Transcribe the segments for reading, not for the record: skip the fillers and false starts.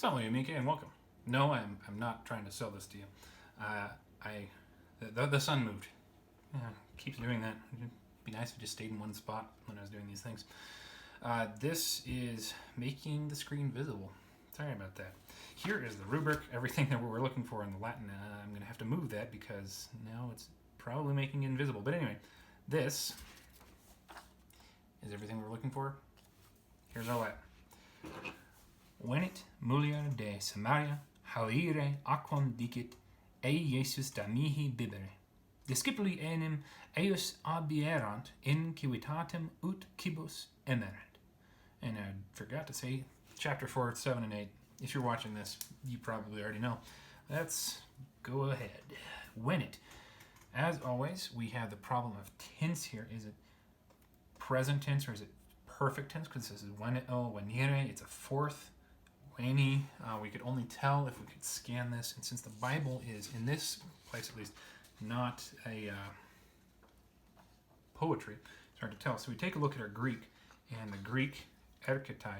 Salvē, amiche, and welcome. No, I'm not trying to sell this to you. The sun moved. Keeps doing that. It'd be nice if it just stayed in one spot when I was doing these things. This is making the screen visible. Sorry about that. Here is the rubric, everything that we're looking for in the Latin. I'm going to have to move that because now it's probably making it invisible. But anyway, this is everything we're looking for. Here's our Latin. Venit mulier de Samaria, haudire aquam dicit, ei Jesus da mihi bibere. Discipuli enim eius abierant in civitatem ut cibus emerent. And I forgot to say chapter 4, 7, and 8. If you're watching this, you probably already know. Let's go ahead. Venit. As always, we have the problem of tense here. Is it present tense or is it perfect tense? Because this is venio, venire. It's a fourth. Veni. We could only tell if we could scan this. And since the Bible is, in this place at least, not a poetry, it's hard to tell. So we take a look at our Greek. And the Greek erketai,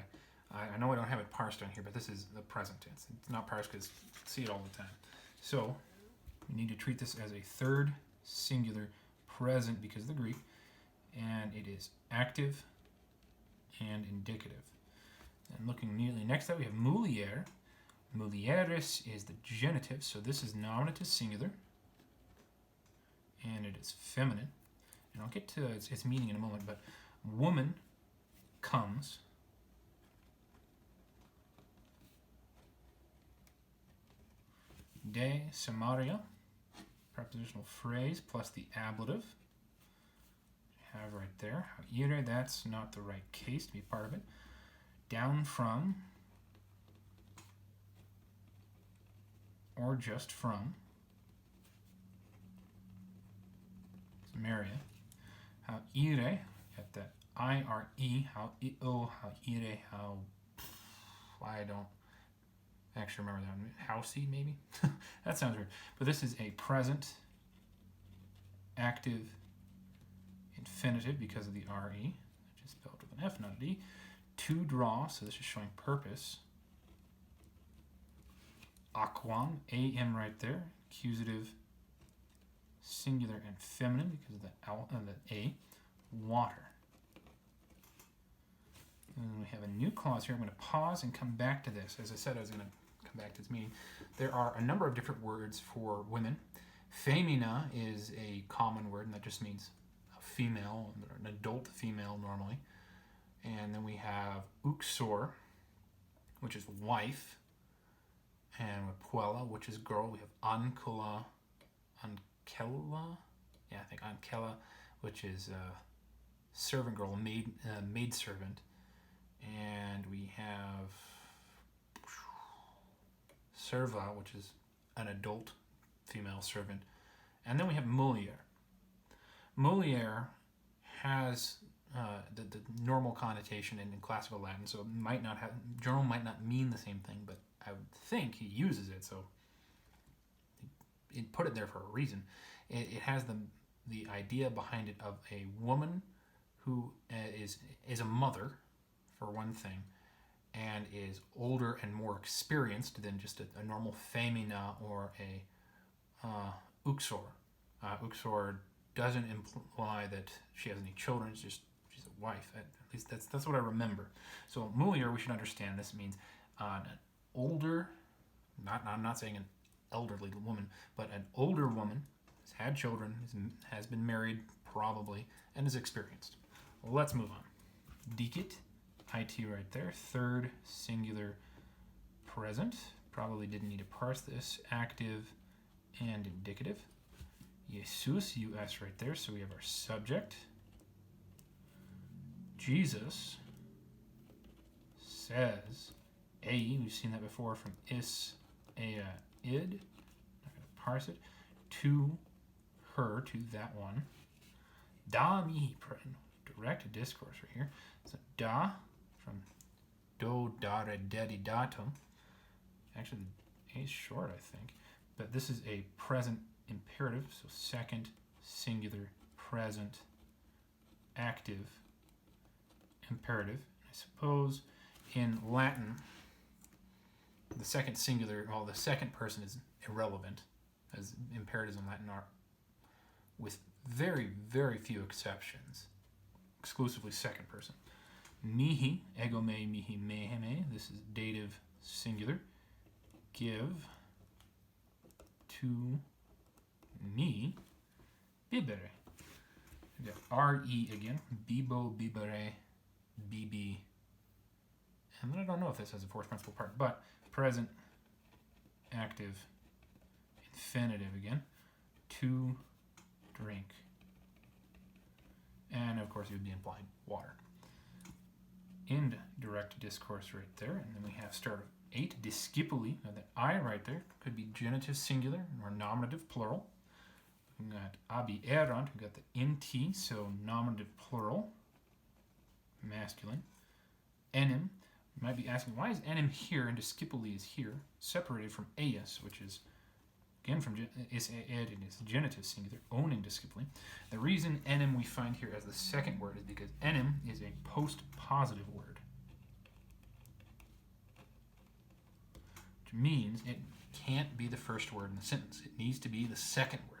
I know I don't have it parsed on here, but this is the present tense. It's not parsed because I see it all the time. So we need to treat this as a third singular present because of the Greek, and it is active and indicative. And looking neatly next to that, we have mulier. Mulieris is the genitive, so this is nominative singular, and it is feminine. And I'll get to its meaning in a moment, but woman comes. De Samaria, prepositional phrase plus the ablative. You have right there. Haudire, that's not the right case to be part of it. Down from, or just from, Samaria. Haudire, got that I-R-E, how-I-O, haudire, how, I don't actually remember that one. Housey, maybe? That sounds weird. But this is a present active infinitive because of the R-E, which is spelled with an F, not a D. To draw, so this is showing purpose. Aquam, A-M right there. Accusative, singular and feminine because of the A. Water. And we have a new clause here. I'm going to pause and come back to this. As I said, I was going to come back to this meaning. There are a number of different words for women. Femina is a common word, and that just means a female, an adult female normally. And then we have uxor, which is wife, and puella, which is girl. We have ancella, yeah, I think ancella, which is servant girl, maid servant. And we have serva, which is an adult female servant. And then we have mulier. Mulier has the normal connotation in classical Latin, so Jerome might not mean the same thing, but I would think he uses it, so he put it there for a reason. It has the idea behind it of a woman who is a mother, for one thing, and is older and more experienced than just a normal femina or a uxor. Uxor doesn't imply that she has any children, it's just she's a wife. At least that's what I remember. So mulier, we should understand, this means an older, I'm not saying an elderly woman, but an older woman has had children, has been married probably, and is experienced. Well, let's move on. Dicit, IT right there, third singular present. Probably didn't need to parse this. Active and indicative. Jesus, US right there, so we have our subject. Jesus says, we've seen that before from is, id, not going to parse it, to her, to that one. Da mihi, direct discourse right here. So da, from do, dare, dedi, datum. Actually, the A is short, I think. But this is a present imperative, so second singular present active imperative. I suppose in Latin the second singular, well, the second person is irrelevant, as imperatives in Latin are, with very, very few exceptions. Exclusively second person. Mihi, ego me, mihi mehe me. This is dative singular. Give to me bibere. We got re again. Bibo, bibere, bb. And then I don't know if this has a fourth principal part, but present, active, infinitive again. To drink. And of course it would be implied water. Indirect discourse right there. And then we have start of 8, discipuli. Now that I right there could be genitive singular or nominative plural. We've got abierant, we've got the int, so nominative plural, masculine. Enim, you might be asking, why is enim here and discipuli is here, separated from eius, which is again from is ed and is genitive singular, owning discipuli. The reason enim we find here as the second word is because enim is a post-positive word, which means it can't be the first word in the sentence. It needs to be the second word.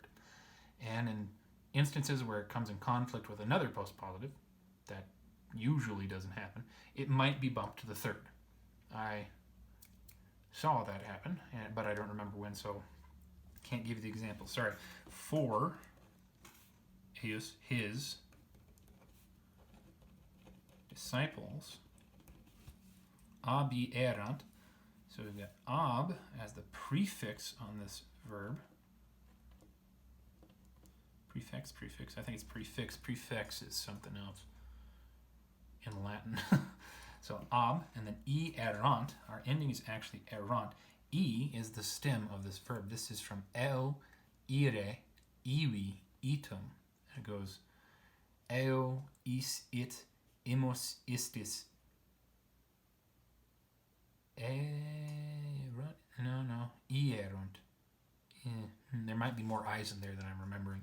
And in instances where it comes in conflict with another post-positive, that usually doesn't happen, it might be bumped to the third. I saw that happen, but I don't remember when, so can't give you the example. Sorry. For his disciples, abierant. So we've got ab as the prefix on this verb. Prefix. I think it's prefix. Prefix is something else in Latin. So ab and then erant. Our ending is actually erant. E is the stem of this verb. This is from el, ire, iwi, itum. It goes eo, is, it, imos, istis. Ierunt. There might be more I's in there than I'm remembering.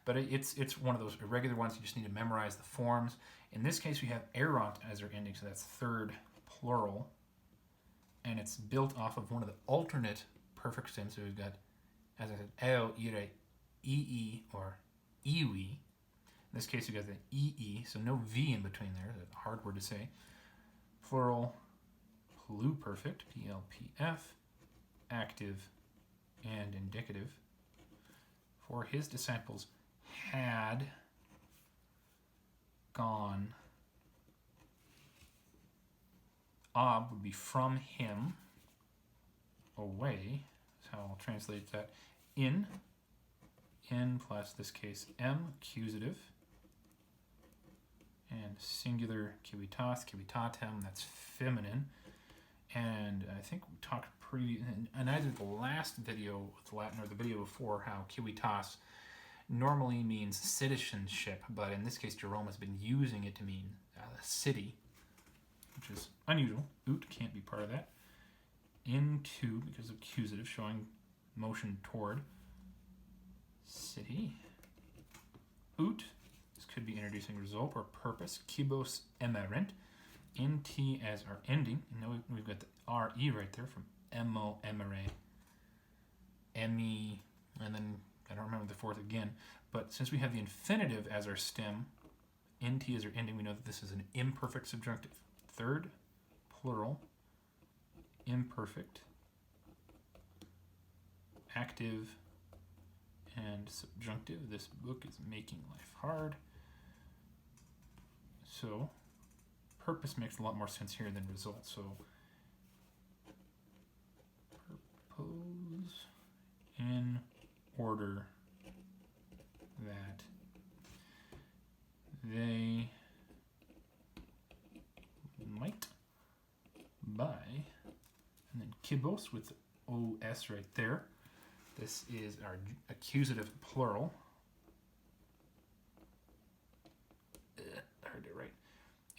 But it's one of those irregular ones. You just need to memorize the forms. In this case, we have erant as our ending, so that's third plural. And it's built off of one of the alternate perfect stems. So we've got, as I said, eo, ire, ii, or iwi. In this case, we've got the ii, so no v in between there. That's a hard word to say. Plural, pluperfect, plpf, active, and indicative. For his disciples had gone. Ab would be from him, away. That's how I'll translate that. In plus this case m, accusative, and singular civitatem, that's feminine. And I think we talked in either the last video with Latin or the video before how civitas normally means citizenship, but in this case Jerome has been using it to mean city, which is unusual. Ut can't be part of that. Into, because of accusative, showing motion toward. City. Ut, this could be introducing result or purpose. Kibos emerent. Nt as our ending. And now we've got the re right there from emo, emere, emi, and then I don't remember the fourth again. But since we have the infinitive as our stem, nt as our ending, we know that this is an imperfect subjunctive. Third, plural, imperfect, active, and subjunctive. This book is making life hard. So, purpose makes a lot more sense here than result. So, purpose in order that they might buy, and then kibos with os right there. This is our accusative plural. Hard to write.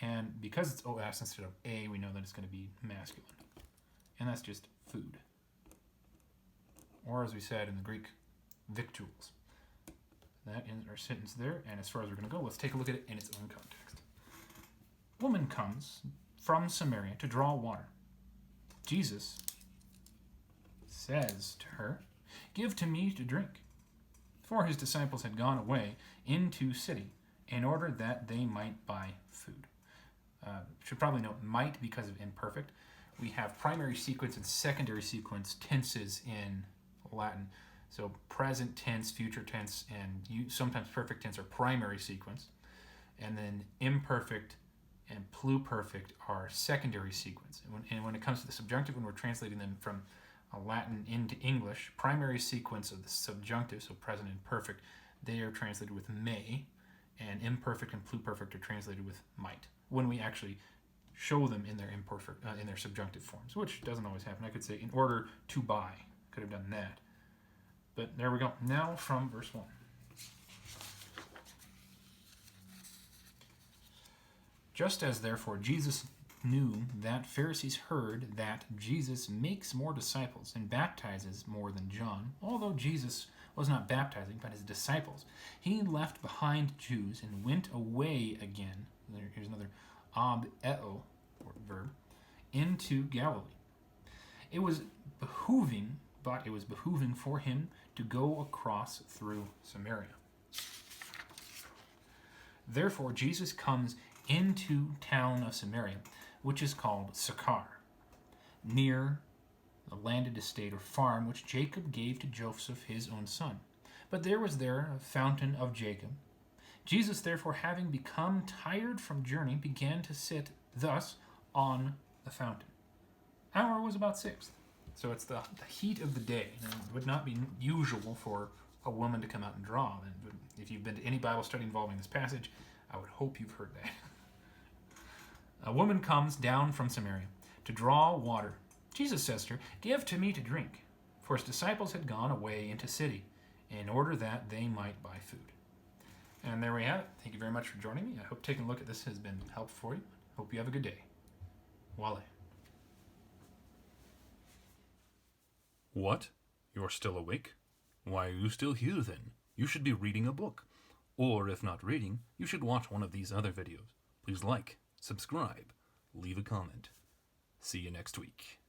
And because it's os instead of a, we know that it's going to be masculine. And that's just food. Or as we said in the Greek, victuals. That ends our sentence there. And as far as we're going to go, let's take a look at it in its own context. Woman comes from Samaria to draw water. Jesus says to her, "Give to me to drink." For his disciples had gone away into city in order that they might buy food. Should probably note might because of imperfect. We have primary sequence and secondary sequence tenses in Latin. So present tense, future tense, and sometimes perfect tense are primary sequence. And then imperfect and pluperfect are secondary sequence. And when it comes to the subjunctive, when we're translating them from Latin into English, primary sequence of the subjunctive, so present and perfect, they are translated with may, and imperfect and pluperfect are translated with might. When we actually show them in their imperfect, in their subjunctive forms, which doesn't always happen. I could say in order to buy. Could have done that. But there we go. Now from verse 1. Just as therefore Jesus knew that Pharisees heard that Jesus makes more disciples and baptizes more than John, although Jesus was not baptizing but his disciples, he left behind Jews and went away again. Here's another ab eo verb, into Galilee. It was behooving for him to go across through Samaria. Therefore Jesus comes into town of Samaria, which is called Sychar, near the landed estate or farm which Jacob gave to Joseph his own son. But there was there a fountain of Jacob. Jesus, therefore, having become tired from journey, began to sit thus on the fountain. Hour was about 6. So it's the heat of the day. And it would not be usual for a woman to come out and draw. And if you've been to any Bible study involving this passage, I would hope you've heard that. A woman comes down from Samaria to draw water. Jesus says to her, "Give to me to drink." For his disciples had gone away into city in order that they might buy food. And there we have it. Thank you very much for joining me. I hope taking a look at this has been helpful for you. Hope you have a good day. Wale. What? You're still awake? Why are you still here then? You should be reading a book. Or if not reading, you should watch one of these other videos. Please like, subscribe, leave a comment. See you next week.